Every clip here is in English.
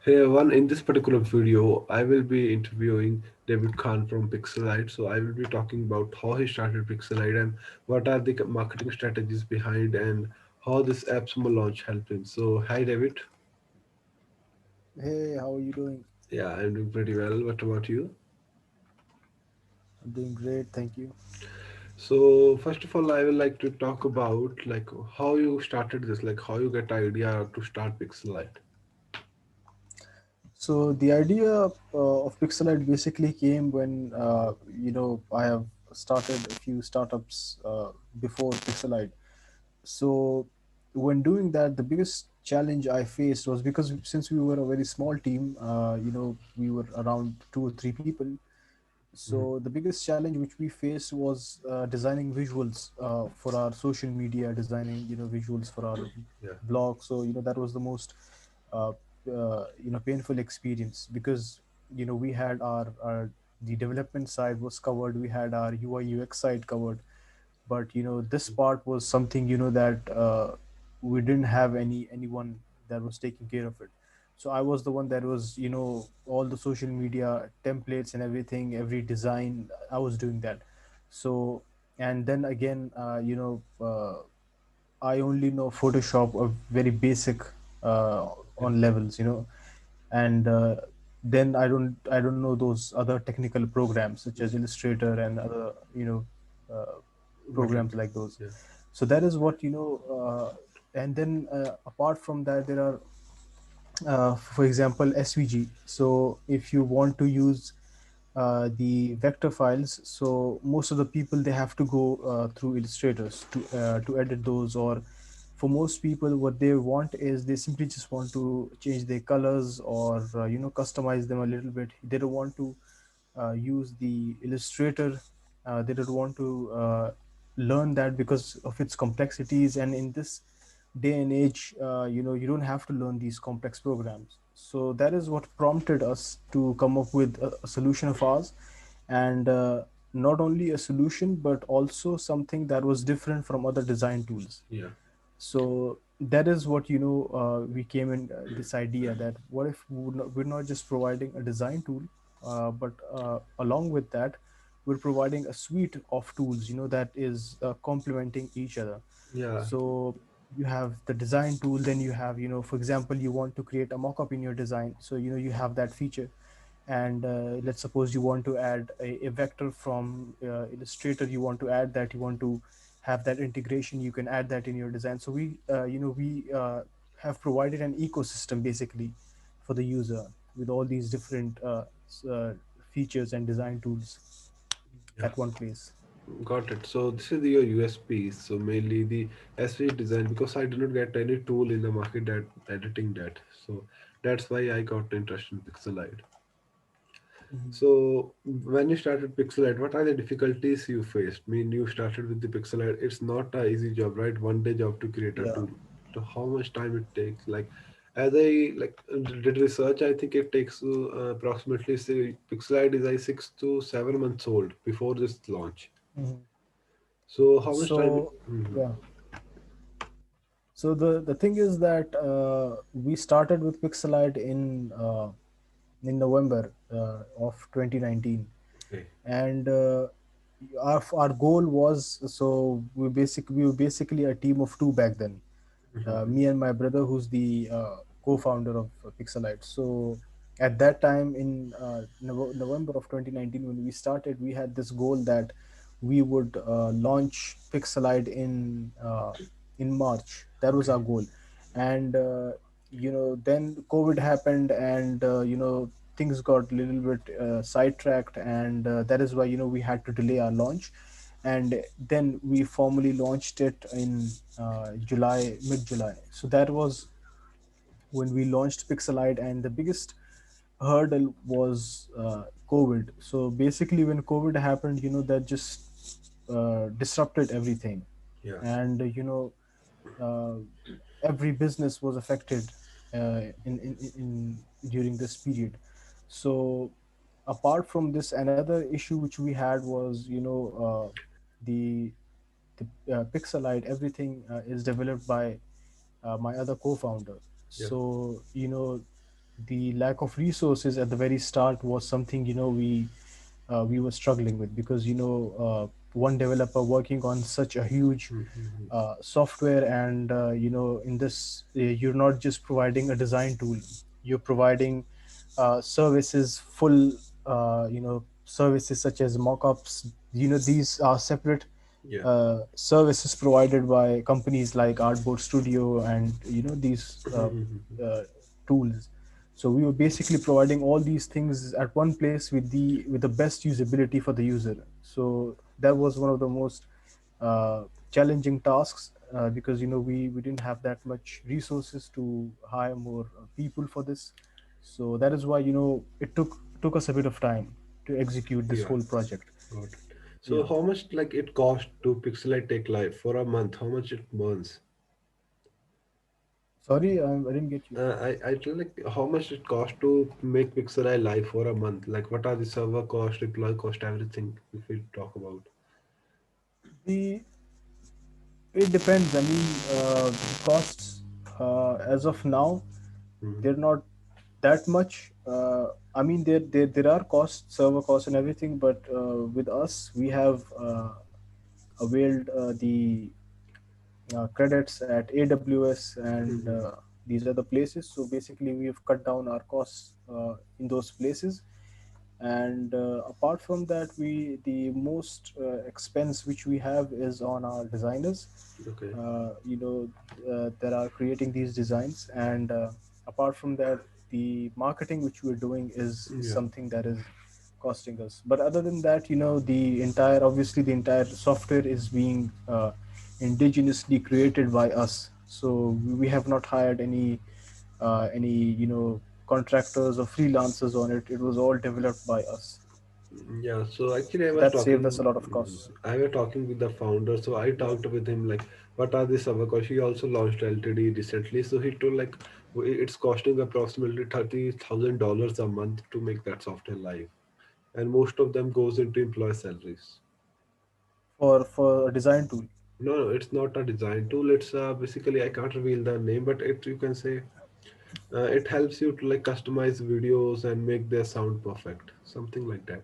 Hey everyone, in this particular video, I will be interviewing David Khan from Pixelite. So I will be talking about how he started Pixelite and what are the marketing strategies behind and how this app's launch helped him. So hi David. Hey, how are you doing? Yeah, I'm doing pretty well. What about you? I'm doing great, thank you. So first of all, I would like to talk about like how you started this, like how you get idea to start Pixelite. So the idea of Pixelite basically came when I have started a few startups before Pixelite. So when doing that, the biggest challenge I faced was because since we were a very small team, we were around 2 or 3 people. Mhm. So the biggest challenge which we faced was designing visuals for our social media, designing visuals for our Yeah. blog. So that was the most uh, painful experience because we had our the development side was covered, we had our UI UX side covered, but this part was something that we didn't have anyone that was taking care of it. So I was the one that was all the social media templates and everything, every design I was doing that. So and then again I only know Photoshop, a very basic Yeah. on levels, and then I don't know those other technical programs such as Illustrator and other uh, But like programs like those. yeah. So that is what and then apart from that, there are for example SVG. So if you want to use the vector files, so most of the people they have to go through illustrators to edit those, or for most people what they want is they simply just want to change their colors or customize them a little bit. They don't want to use the illustrator. They don't want to learn that because of its complexities, and in this day and age you don't have to learn these complex programs. So that is what prompted us to come up with a solution of ours, and not only a solution but also something that was different from other design tools. Yeah. So that is what we came in this idea that what if we're not just providing a design tool, but along with that we're providing a suite of tools that is complementing each other. Yeah. So you have the design tool, then you have for example you want to create a mock-up in your design, so you have that feature. And let's suppose you want to add a vector from Illustrator, you want to add that, you want to have that integration, you can add that in your design. So we have provided an ecosystem basically for the user with all these different features and design tools Yeah. at one place. Got it. So this is your USP. So mainly the SV design because I do not get any tool in the market that editing that. So that's why I got interested in Pixelite. Mhm. So when you started Pixelite, what are the difficulties you faced? I mean, you started with the Pixelite. It's not a easy job, right? One day job to create a Yeah. tool. So how much time it takes? Like, as I did research, I think it takes approximately say Pixelite is 6 to 7 months old before this launch. Mhm. So how much time? So Mhm. yeah. So the thing is that we started with Pixelite in November of 2019, Okay. and our goal was, so we were basically a team of two back then. Mhm. Me and my brother, who's the co-founder of Pixelite. So at that time in November of 2019, when we started, we had this goal that we would launch Pixelite in March. That was Okay. our goal, and then COVID happened, and things got a little bit sidetracked, and that is why we had to delay our launch. And then we formally launched it in July, mid-July. So that was when we launched Pixelite, and the biggest hurdle was COVID. So basically, when COVID happened, that just disrupted everything, Yeah. and uh, every business was affected in during this period. So apart from this, another issue which we had was the the Pixelite, everything is developed by my other co-founder. Yeah. So the lack of resources at the very start was something, we were struggling with, because one developer working on such a huge Mhm. software, and in this, you're not just providing a design tool, you're providing services, full services such as mockups. These are separate Yeah. services provided by companies like Artboard Studio, and these Mhm. uh, tools. So we were basically providing all these things at one place with the best usability for the user. So that was one of the most uh, challenging tasks, because we didn't have that much resources to hire more people for this. So that is why it took us a bit of time to execute this Yeah. whole project. Got it. So Yeah. how much like it cost to pixelate take live for a month? How much it burns? Sorry, I didn't get you. I tell like how much it cost to make Pixelai live for a month? Like what are the server cost, deploy cost, everything if we talk about. The It depends. I mean, the costs, as of now, Hmm. they're not that much. I mean, there are costs, server costs, and everything. But with us, we have availed the credits at AWS and Hmm. these other places. So basically, we have cut down our costs in those places. And apart from that, we the most expense which we have is on our designers, Okay. that are creating these designs. And apart from that, the marketing which we're doing is Yeah. something that is costing us. But other than that, the entire software is being indigenously created by us. So we have not hired any contractors or freelancers on it. It was all developed by us. Yeah. So actually, So that saved us a lot of costs. I was talking with the founder. So I Yeah. talked with him like, what are the server costs? He also launched LTD recently. So he told like, it's costing approximately $30,000 a month to make that software live, and most of them goes into employee salaries. For a design tool. No, no, it's not a design tool. It's basically I can't reveal the name, but it you can say it helps you to like customize videos and make their sound perfect, something like that.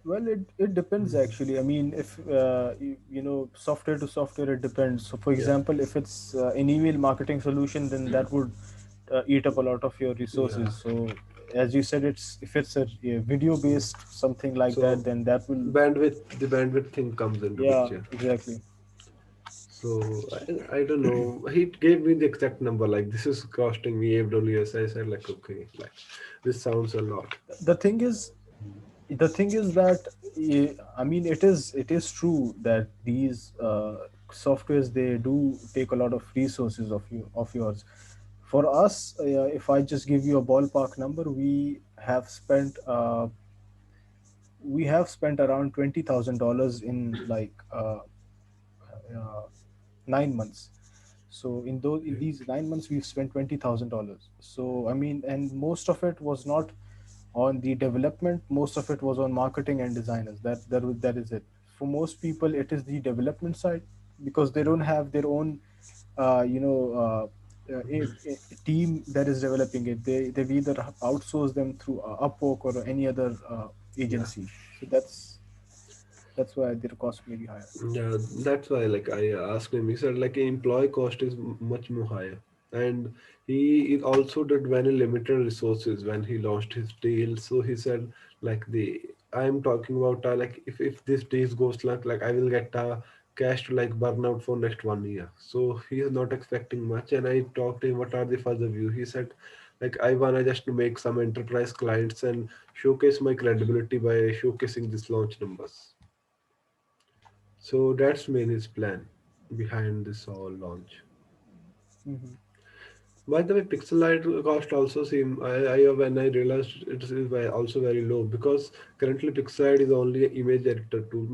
Well, it depends Mhm. actually. I mean, if software to software, it depends. So, for Yeah, example, if it's an email marketing solution, then that would eat up a lot of your yeah. resources. So, as you said, it's if it's a video Mm. based something like that, So then that will. the bandwidth thing comes into Yeah, picture. exactly. So I don't know. He gave me the exact number. Like this is costing me AWS. I said like okay, like this sounds a lot. The thing is, the thing is that I mean, it is true that these softwares, they do take a lot of resources of yours. For us, if I just give you a ballpark number, we have spent around $20,000 in like 9 months. So in Okay. these 9 months, we've spent $20,000. So I mean, and most of it was not on the development. Most of it was on marketing and designers. That is it. For most people, it is the development side, because they don't have their own, uh, you know, a team that is developing it. They've either outsourced them through Upwork or any other Yeah. agency. So that's why their cost may be higher. Yeah, that's why like I asked him. He said like employee cost is much more higher, and he also did very limited resources when he launched his deal. So he said like the I'm talking about like if this deal goes like I will get cash to like burn out for next 1 year. So he is not expecting much. And I talked to him what are the further view. He said like I wanna just make some enterprise clients and showcase my credibility by showcasing this launch numbers. So that's been his plan behind this whole launch. Hmm. By the way, Pixelite cost also seem when I realized it is also very low because currently Pixelite is only an image editor tool.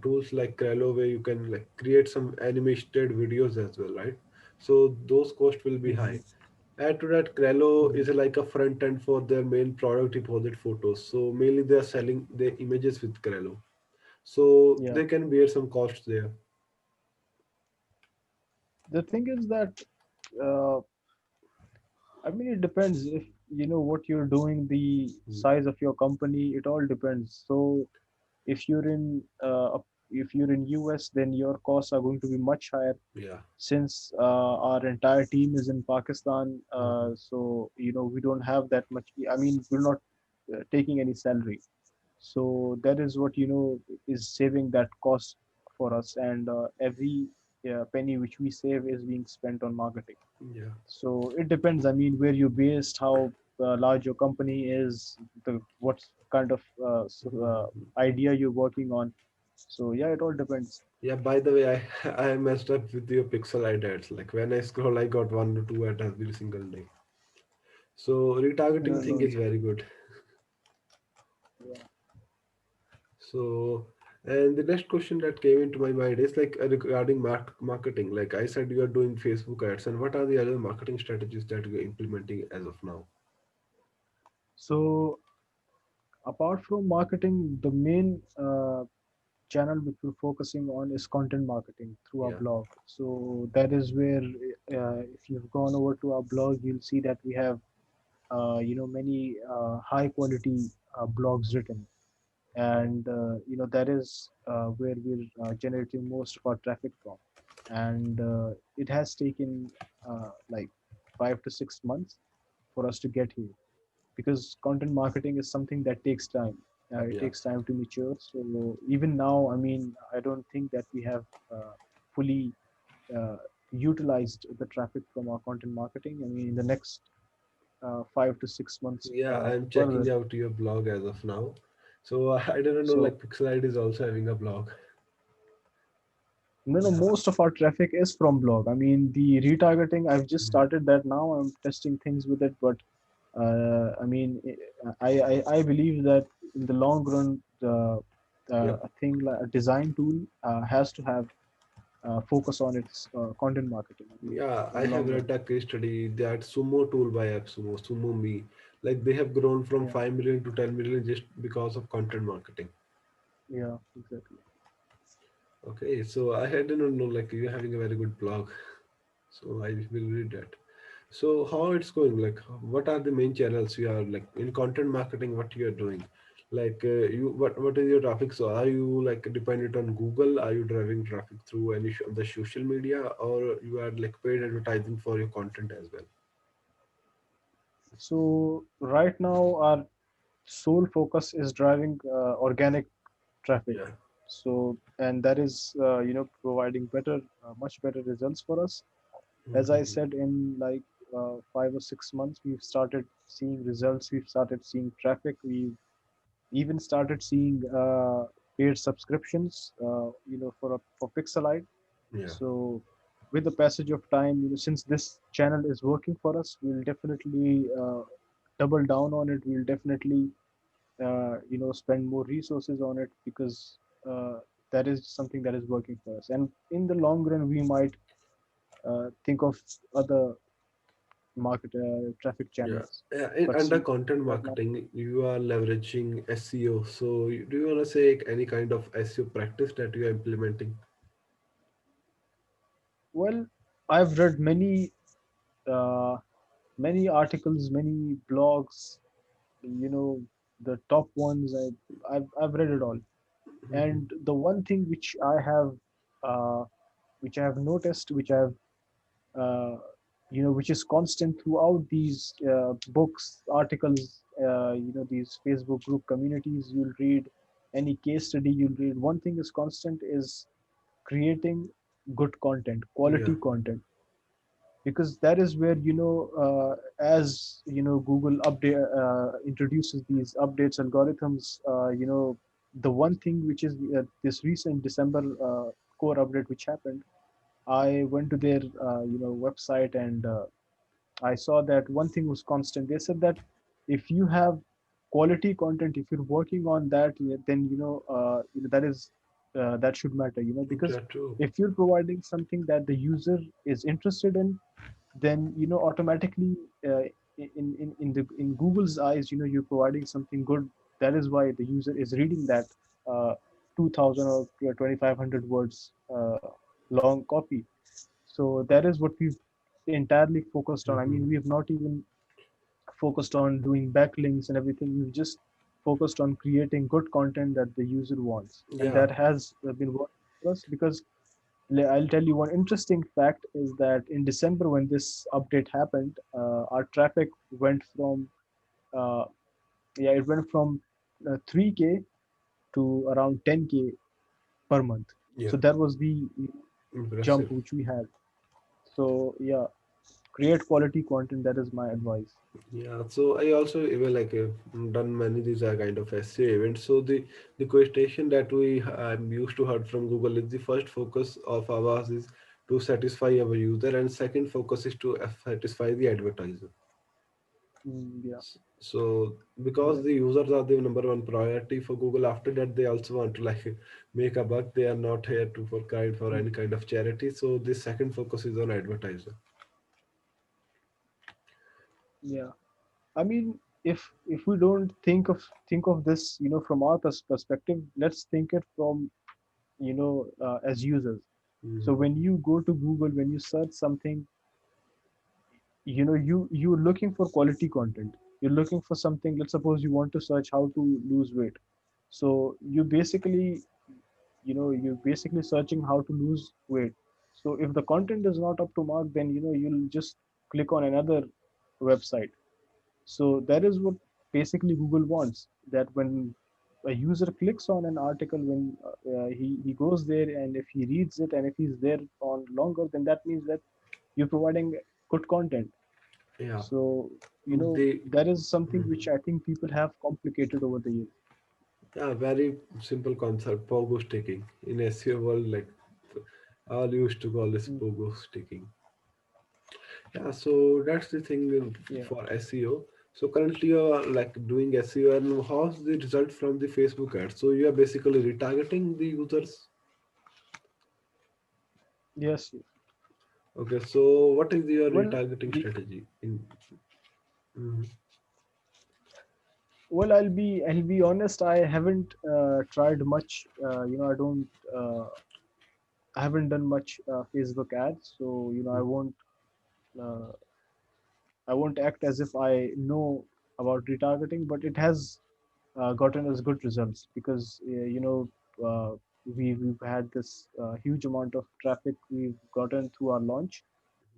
Tools like Krello where you can like create some animated videos as well, right? So those costs will be Hmm. high. Add to that, Krello Hmm. is like a front end for their main product deposit photos. So mainly they are selling the images with Krello. So Yeah. they can bear some costs there. The thing is that uh, I mean, it depends if you know what you're doing, the Mm, size of your company, it all depends. So if you're in if you're in US, then your costs are going to be much higher yeah. since our entire team is in Pakistan. Mhm. So you know we don't have that much. I mean, we're not taking any salary. So that is what you know is saving that cost for us, and every penny which we save is being spent on marketing. Yeah. So it depends. I mean, where you're based, how large your company is, the what kind of Mhm. idea you're working on. So yeah, it all depends. Yeah, by the way, I messed up with your pixelite ads. Like when I scroll, I got one or two ads every single day. So No, retargeting thing no, is very good. yeah. So, and the next question that came into my mind is like regarding marketing. Like I said, you are doing Facebook ads, and what are the other marketing strategies that you are implementing as of now? So apart from marketing, the main channel which we're focusing on is content marketing through our Yeah, blog. So that is where, if you've gone over to our blog, you'll see that we have, you know, many high quality blogs written, and you know that is where we're generating most of our traffic from. And it has taken like 5 to 6 months for us to get here because content marketing is something that takes time. It yeah. takes time to mature. So even now, I mean, I don't think that we have fully uh, utilized the traffic from our content marketing. I mean, in the next 5 to 6 months Yeah, I'm further. checking out your blog as of now. So I didn't know So like Pixelite is also having a blog. no, no, most of our traffic is from blog. I mean, the retargeting, I've just Mhm. started that now. I'm testing things with it, but I mean, I believe that in the long run, Yep. a thing like a design tool has to have focus on its content marketing. I mean, Yeah, in I the have long run. read a case study that Sumo tool by AppSumo, Sumo Me, like they have grown from Yeah, 5 million to 10 million just because of content marketing. yeah, exactly. Okay, so I didn't know like you're having a very good blog, so I will read that. So how it's going? Like, what are the main channels you are like in content marketing? What you are doing? Like, you what is your traffic? So are you like dependent on Google? Are you driving traffic through any of the social media, or you are like paid advertising for your content as well? So right now, our sole focus is driving organic traffic. Yeah. So, and that is, you know, providing much better results for us. As I Mhm. said, in like 5 or 6 months, we've started seeing results. We've started seeing traffic. We've even started seeing paid subscriptions, you know, for Pixelite. Yeah. So, with the passage of time, you know, since this channel is working for us, we'll definitely double down on it. We'll definitely you know spend more resources on it because that is something that is working for us, and in the long run we might think of other market traffic Yeah. channels, Yeah. but Under see content right now. marketing, you are leveraging SEO. So, do you want to say any kind of SEO practice that you are implementing? Well, I've read uh, many articles, many blogs, you know, the top ones. I've read it all, Mhm. and the one thing uh, which I have noticed, uh, you know, which is constant throughout these books, articles, you know, these Facebook group communities. You'll read any case study. You'll read one thing is constant is creating good content, Yeah. quality content, because that is where you know, as you know, Google update introduces these updates algorithms. You know, the one thing which is this recent December core update which happened. I went to their you know website, and I saw that one thing was constant. They said that if you have quality content, if you're working on that, then you know that should matter. You know, because Yeah. True. if you're providing something that the user is interested in, then you know automatically uh, in Google's eyes, you know, you're providing something good. That is why the user is reading that 2,000 or 2,500 words long copy. So that is what we've entirely focused on. I Hmm. mean, we have not even focused on doing backlinks and everything. We've just focused on creating good content that the user wants, and Yeah. that has been working for us. Because I'll tell you one interesting fact is that in December, when this update happened, our traffic went from uh, yeah, it went from 3K to around 10K per month. Yeah. So that was the jump Impressive. which we had. So yeah, create quality content. That is my advice. Yeah, so I also even like done many these are kind of essay events. So the question that we used to heard from Google is the first focus of ours is to satisfy our user, and second focus is to satisfy the advertiser. Yeah, So because yeah, the users are the number one priority for Google, after that they also want to like make a buck. They are not here to for kind for mm, any kind of charity. So the second focus is on advertiser. yeah. I mean, if we don't think of this, from our perspective, let's think it from, as users. So Hmm. when you go to Google, when you search something, you're looking for quality content. You're looking for something. Let's suppose you want to search how to lose weight. So you're basically searching how to lose weight. So if the content is not up to mark, then you'll just click on another website. So that is what basically Google wants, that when a user clicks on an article, when he goes there, and if he reads it, and if he's there on longer, then that means that you're providing good content. Yeah. So, The that is something Mhm. which I think people have complicated over the years. Yeah, very simple concept, pogo sticking. In SEO world, like all used to call this Mm, pogo sticking. Yeah, so that's the thing yeah. for SEO. So currently you're like doing SEO, and how's the result from the Facebook ads? So you are basically retargeting the users. Yes. Yes. Okay, so what is your Well, retargeting the strategy? In Mhm. well, I'll be honest. I haven't tried much. Uh, I haven't done much Facebook ads, so uh, I won't act as if I know about retargeting, but it has gotten us good results because we've had this huge amount of traffic we've gotten through our launch,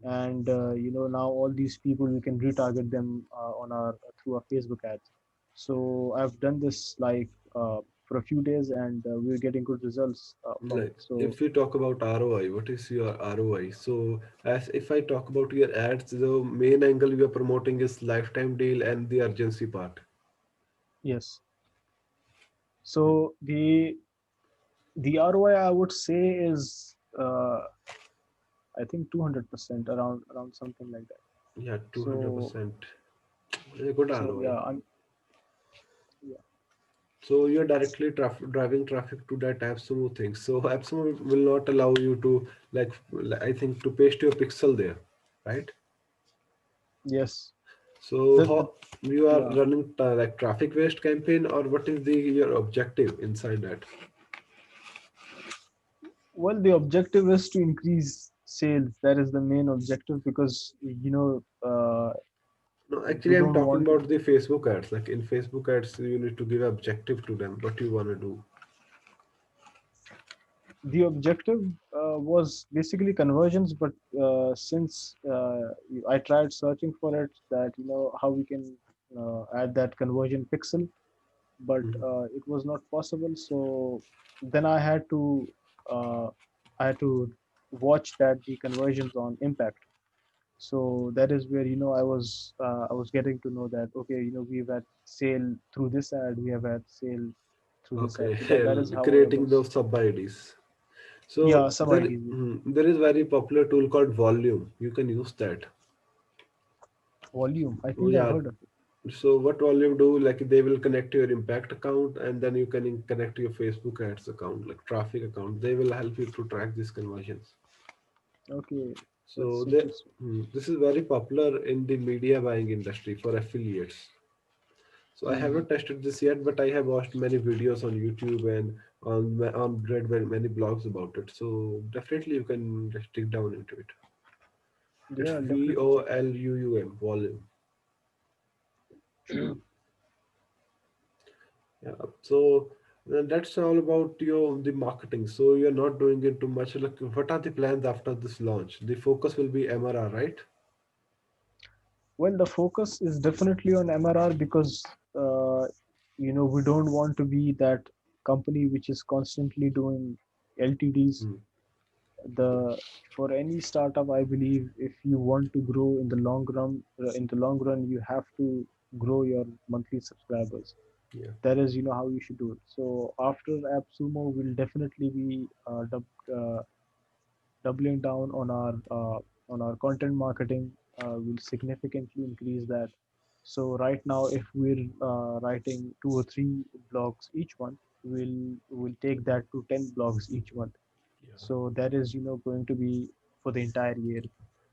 and now all these people, we can retarget them on our through our Facebook ads. So I've done this like for a few days, and we're getting good results from it. Like So if we talk about ROI, what is your ROI? So as if I talk about your ads, the main angle we are promoting is lifetime deal and the urgency part. yes, so the ROI I would say is I think 200%, around something like that. Yeah, So 200%. A good so ROI. yeah, I'm yeah. So you're directly driving traffic to that AppSumo thing. So AppSumo will not allow you to like I think to paste your pixel there, right? Yes. So The how you are Yeah. running like traffic waste campaign, or what is the your objective inside that? Well, the objective is to increase sales. That is the main objective, because No, we actually I'm don't talking want to. about the Facebook ads. Like in Facebook ads, you need to give objective to them. What you want to do? The objective was basically conversions, but since I tried searching for it, that how we can add that conversion pixel, but Mhm. it was not possible. So then uh, I had to watch that the conversions on impact. So that is where I was getting to know that, okay, we've had sale through this ad, we have had sale through this ad. Okay, So that is how I creating was. those sub IDs. Yeah, So sub there, IDs. there is very popular tool called Volume. You can use that. Volume, I Oh think I've yeah. heard of it. So what Volume do? Like they will connect your Impact account, and then you can connect your Facebook ads account, like traffic account. They will help you to track these conversions. Okay, So that's interesting. this is very popular in the media buying industry for affiliates. So I Hmm. haven't tested this yet, but I have watched many videos on YouTube and on read many blogs about it. So definitely you can just dig down into it. It's Yeah, definitely. VOLUUM, volume. True. Yeah. So that's all about your the marketing. So you're not doing it too much. Like, what are the plans after this launch? The focus will be MRR, right? Well, the focus is definitely on MRR because we don't want to be that company which is constantly doing LTDs. Mm. The For any startup, I believe if you want to grow in the long run, you have to grow your monthly subscribers. Yeah. That is, how you should do it. So after AppSumo, we'll definitely be doubling down on our content marketing. Will significantly increase that. So right now, if we're writing 2 or 3 blogs each month, we'll take that to 10 blogs each month. Yeah. So that is going to be for the entire year.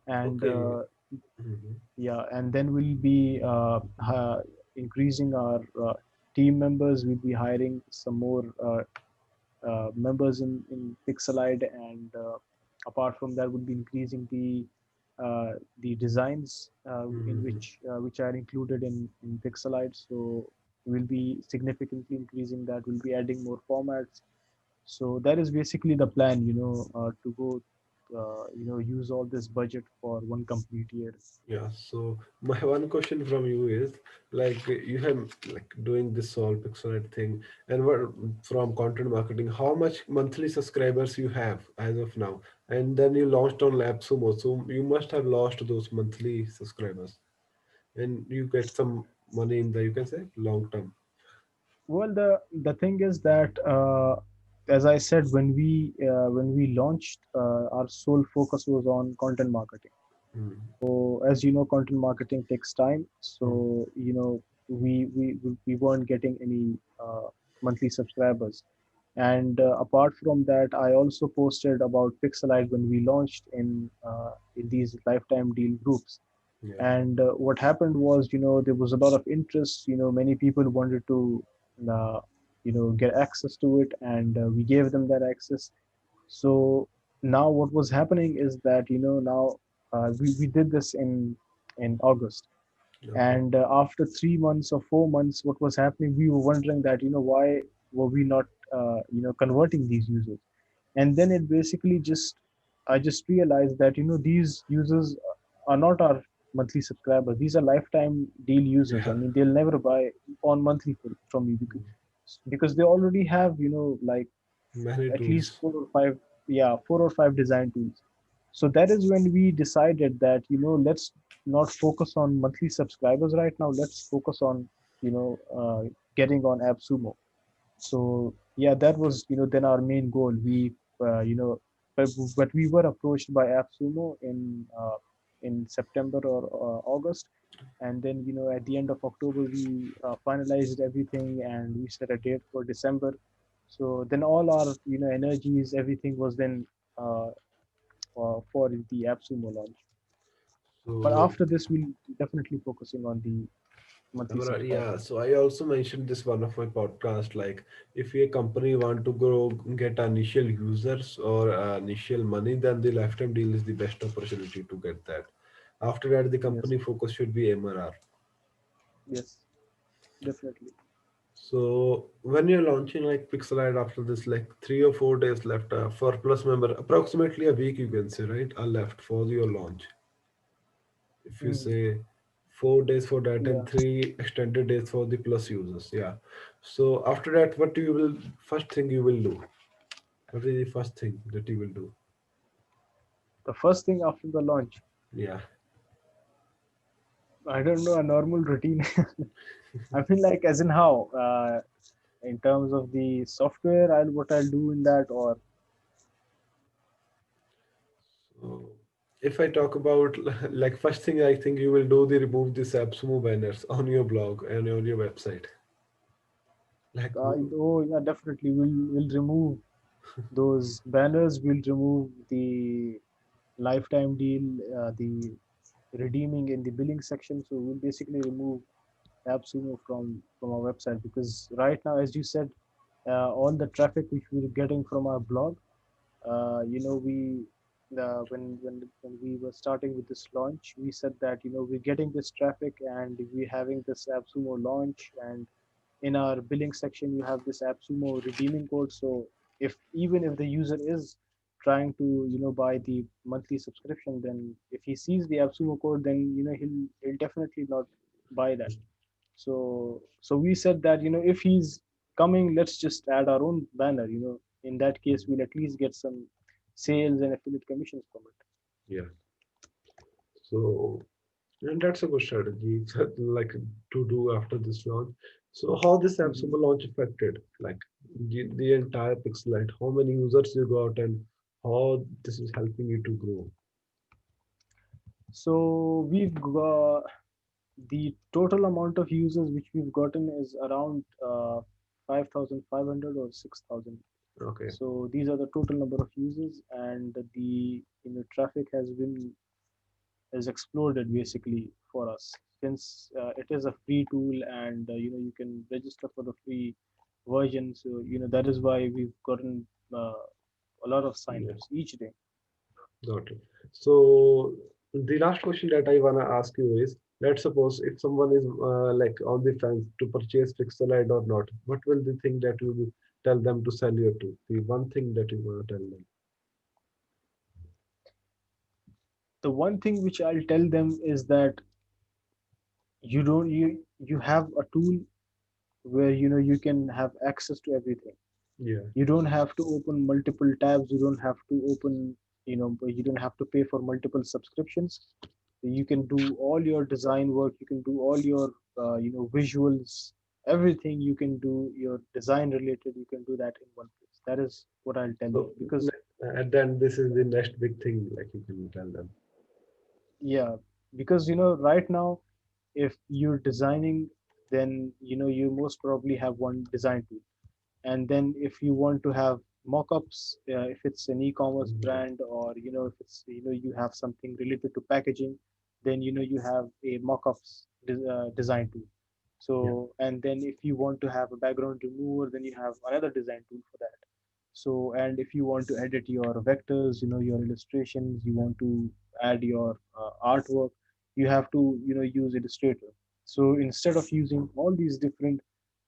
And Okay. Mhm. yeah, and then we'll be increasing our team members. We'll be hiring some more members in Pixelide, and apart from that, we'll be increasing the designs Mhm. which are included in Pixelide. So we'll be significantly increasing that. We'll be adding more formats. So that is basically the plan, to go, use all this budget for one complete year. Yeah, so my one question from you is like you have like doing this Sol Pixelate thing and what from content marketing, how much monthly subscribers you have as of now? And then you launched on LabSumo, so you must have lost those monthly subscribers and you get some money in the you can say long term. Well, the thing is that, as I said, when we launched, our sole focus was on content marketing. Mm. So as you know, content marketing takes time. Mm. So we weren't getting any monthly subscribers. And apart from that, I also posted about Pixelite when we launched in these lifetime deal groups. Yeah. And what happened was, there was a lot of interest. Many people wanted to uh, get access to it, and we gave them that access. So now what was happening is that, now we did this in August. Okay. And after 3 months or 4 months, what was happening, we were wondering that, why were we not converting these users. And then it basically just I just realized that, these users are not our monthly subscribers. These are lifetime deal users. I Yeah. mean, they'll never buy on monthly from you, because they already have, like, Many at least tools. 4 or 5, yeah, 4 or 5 design tools. So that is when we decided that, let's not focus on monthly subscribers right now. Let's focus on, you know getting on AppSumo. So yeah, that was, then our main goal. We you know but we were approached by AppSumo in September or August. And then, at the end of October, we finalized everything, and we set a date for December. So then all our, energies, everything was then uh, for the AppSumo launch. But So after this, we'll definitely focusing on the monthly Yeah, subscribers. so I also mentioned this one of my podcast. Like, if a company want to grow, get initial users or initial money, then the lifetime deal is the best opportunity to get that. After that, the Yes, company focus should be MRR. yes, definitely. So when you're launching like Pixelite after this, like 3 or 4 days left for Plus member, approximately a week you can say, right? Are left for your launch. If you Mm, say 4 days for that yeah. and 3 extended days for the plus users, yeah. So after that, what you will first thing you will do? What is the first thing that you will do? The first thing after the launch, Yeah. I don't know, a normal routine. I feel like, as in how, in terms of the software, what I'll do in that, or So if I talk about like first thing I think you will do the remove this AppSumo banners on your blog and on your website. Like oh yeah, definitely we'll remove those banners. We'll remove the lifetime deal, the redeeming in the billing section. So we'll basically remove AppSumo from our website, because right now, as you said, all the traffic which we're getting from our blog, we when we were starting with this launch, we said that we're getting this traffic and we're having this AppSumo launch, and in our billing section you have this AppSumo redeeming code. So if even if the user is trying to buy the monthly subscription, then if he sees the AppSumo code, then he'll definitely not buy that. So we said that if he's coming, let's just add our own banner. In that case, we'll at least get some sales and affiliate commissions from it. Yeah. So, and that's a good strategy, like to do after this launch. So, how this Mhm. AppSumo launch affected, like the entire Pixelite? How many users you got, and how this is helping you to grow? So we've got the total amount of users which we've gotten is around 5,500 or 6,000. Okay. So these are the total number of users, and the traffic has exploded basically for us, since it is a free tool, and you can register for the free version. So that is why we've gotten a lot of Yeah. signups each day. Got it. So the last question that I wanna ask you is, let's suppose if someone is like on the fence to purchase Pixelite or not, what will the thing that you will tell them to sell you to? The one thing that you wanna tell them. The one thing which I'll tell them is that you don't you have a tool where you can have access to everything. Yeah. You don't have to open multiple tabs, you don't have to open you don't have to pay for multiple subscriptions. You can do all your design work, you can do all your visuals, everything you can do, your design related, you can do that in one place. That is what I'll tell you, So because at then this is the next big thing, like you can tell them. yeah, because right now, if you're designing, then you most probably have one design tool. And then if you want to have mockups, if it's an e-commerce Yeah. brand, or if it's you have something related to packaging, then you have a mockups design tool. Yeah. So, and then if you want to have a background remover, then you have another design tool for that. So, and if you want to edit your vectors, your illustrations, you want to add your artwork, you have to use Illustrator. So instead of using all these different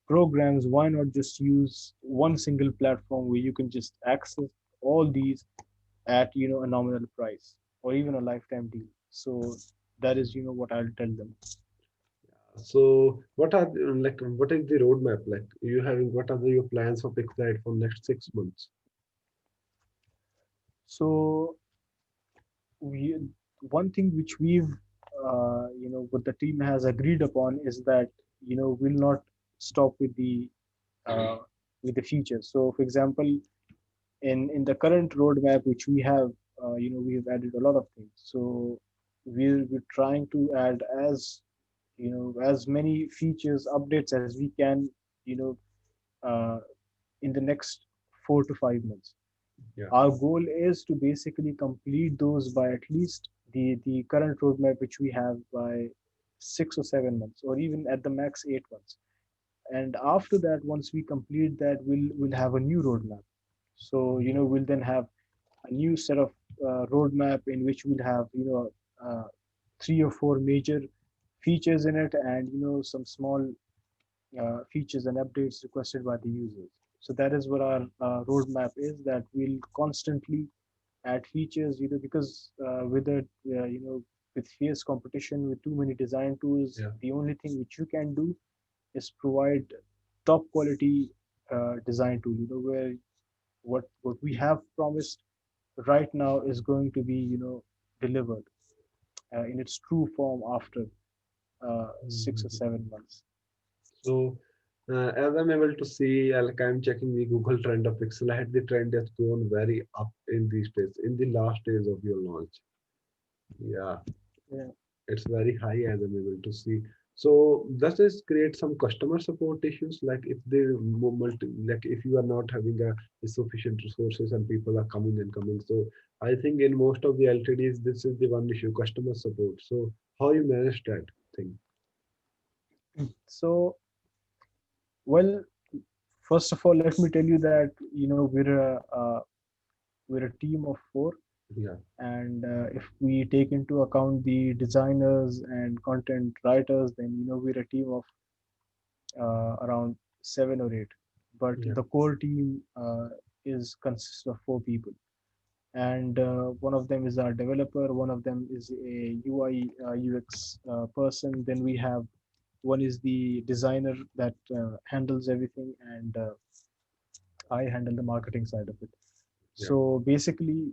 programs, why not just use one single platform where you can just access all these at a nominal price, or even a lifetime deal? So that is what I'll tell them. So what are like what is the roadmap like? You having what are your plans for Pixelite for next 6 months? So we one thing which we've what the team has agreed upon is that we'll not stop uh, with the features. So for example, in the current roadmap which we have, we have added a lot of things. So we're trying to add as many features updates as we can, you know uh, in the next 4 to 5 months. Yeah. Our goal is to basically complete those by at least the current roadmap which we have by 6 or 7 months, or even at the max 8 months. And after that, once we complete that, we'll have a new roadmap. So we'll then have a new set of roadmap in which we'll have 3 or 4 major features in it, and some small features and updates requested by the users. So that is what our roadmap is. That we'll constantly add features, because with it, with fierce competition, with too many design tools, Yeah. the only thing which you can do is provide top quality design tool. Where what we have promised right now is going to be delivered in its true form after 6 or 7 months. So, as I'm able to see, like I'm checking the Google trend of Pixelite, the trend has gone very up in these days, in the last days of your launch. Yeah, Yeah. it's very high as I'm able to see. So, does this create some customer support issues? Like if they like if you are not having a sufficient resources and people are coming and coming. So, I think in most of the LTDs, this is the one issue, customer support. So, how you manage that thing? So, well, first of all, let me tell you that we're a team of four. Yeah. And if we take into account the designers and content writers, then we're a team of around 7 or 8. But Yeah. the core team is consists of 4 people, and one of them is our developer, one of them is a UI UX person. Then we have one is the designer that handles everything, and I handle the marketing side of it. Yeah. So basically,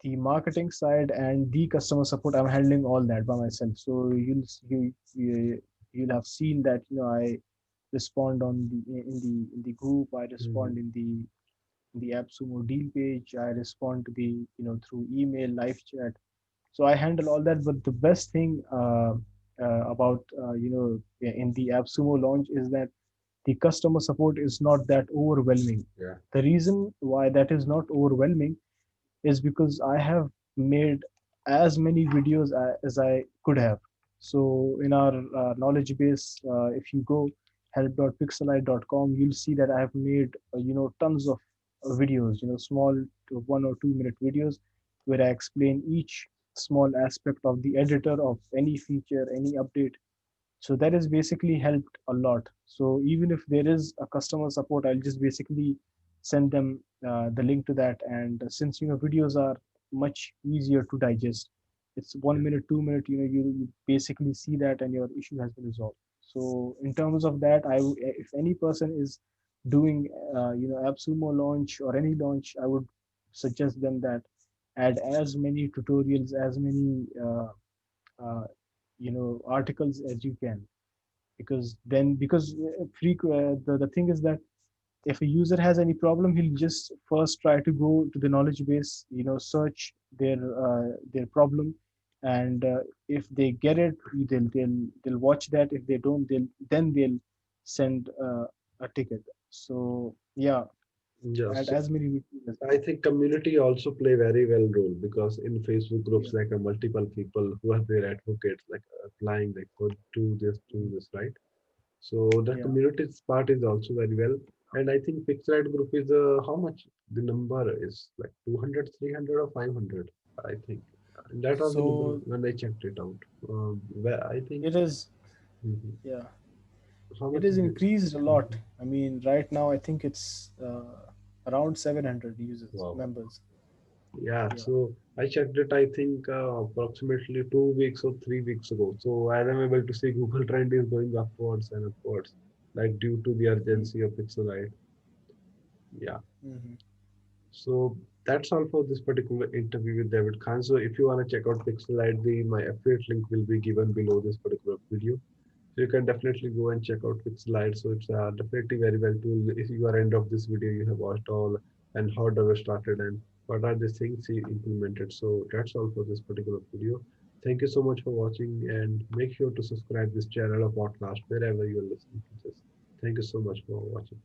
the marketing side and the customer support, I'm handling all that by myself. So you'll have seen that I respond on the group. I Hmm. respond in the AppSumo deal page. I respond to the through email, live chat. So I handle all that. But the best thing about in the AppSumo launch is that the customer support is not that overwhelming. Yeah. The reason why that is not overwhelming is because I have made as many videos as I could have. So in our knowledge base, if you go help.pixelite.com, you'll see that I have made tons of videos, small to 1 or 2 minute videos where I explain each small aspect of the editor of any feature, any update. So that has basically helped a lot. So even if there is a customer support, I'll just basically send them the link to that. And since videos are much easier to digest, it's Yeah. 1 minute, 2 minute, you basically see that and your issue has been resolved. So in terms of that, if any person is doing AppSumo launch or any launch, I would suggest them that add as many tutorials, as many uh, articles as you can, because the thing is that if a user has any problem, he'll just first try to go to the knowledge base, search their problem, and if they get it, they'll watch that. If they don't, they'll send a ticket. So yeah, add Yes. as many videos as I think community also play very well role because in Facebook yeah, groups like multiple people who are their advocates like applying like for do this, right? So the yeah. community part is also very well. And I think Pixelite group is how much the number is like 200, 300, or 500, I think. And that was the number So when I checked it out. Where I think, it is, mhm. yeah, How it much is is it? increased a lot. Mhm. I mean, right now I think it's around 700 users, Wow. members. Yeah, Yeah. so I checked it, I think approximately 2 weeks or 3 weeks ago. So as I'm able to see, Google Trend is going upwards and upwards, like due to the urgency of Pixelite. Yeah. Mm-hmm. So that's all for this particular interview with David Khan. So if you want to check out Pixelite, my affiliate link will be given below this particular video. So you can definitely go and check out Pixelite. So it's definitely very well tool. If you are end of this video, you have watched all and how David started and what are the things he implemented. So that's all for this particular video. Thank you so much for watching and make sure to subscribe this channel or podcast wherever you are listening to this. Thank you so much for watching.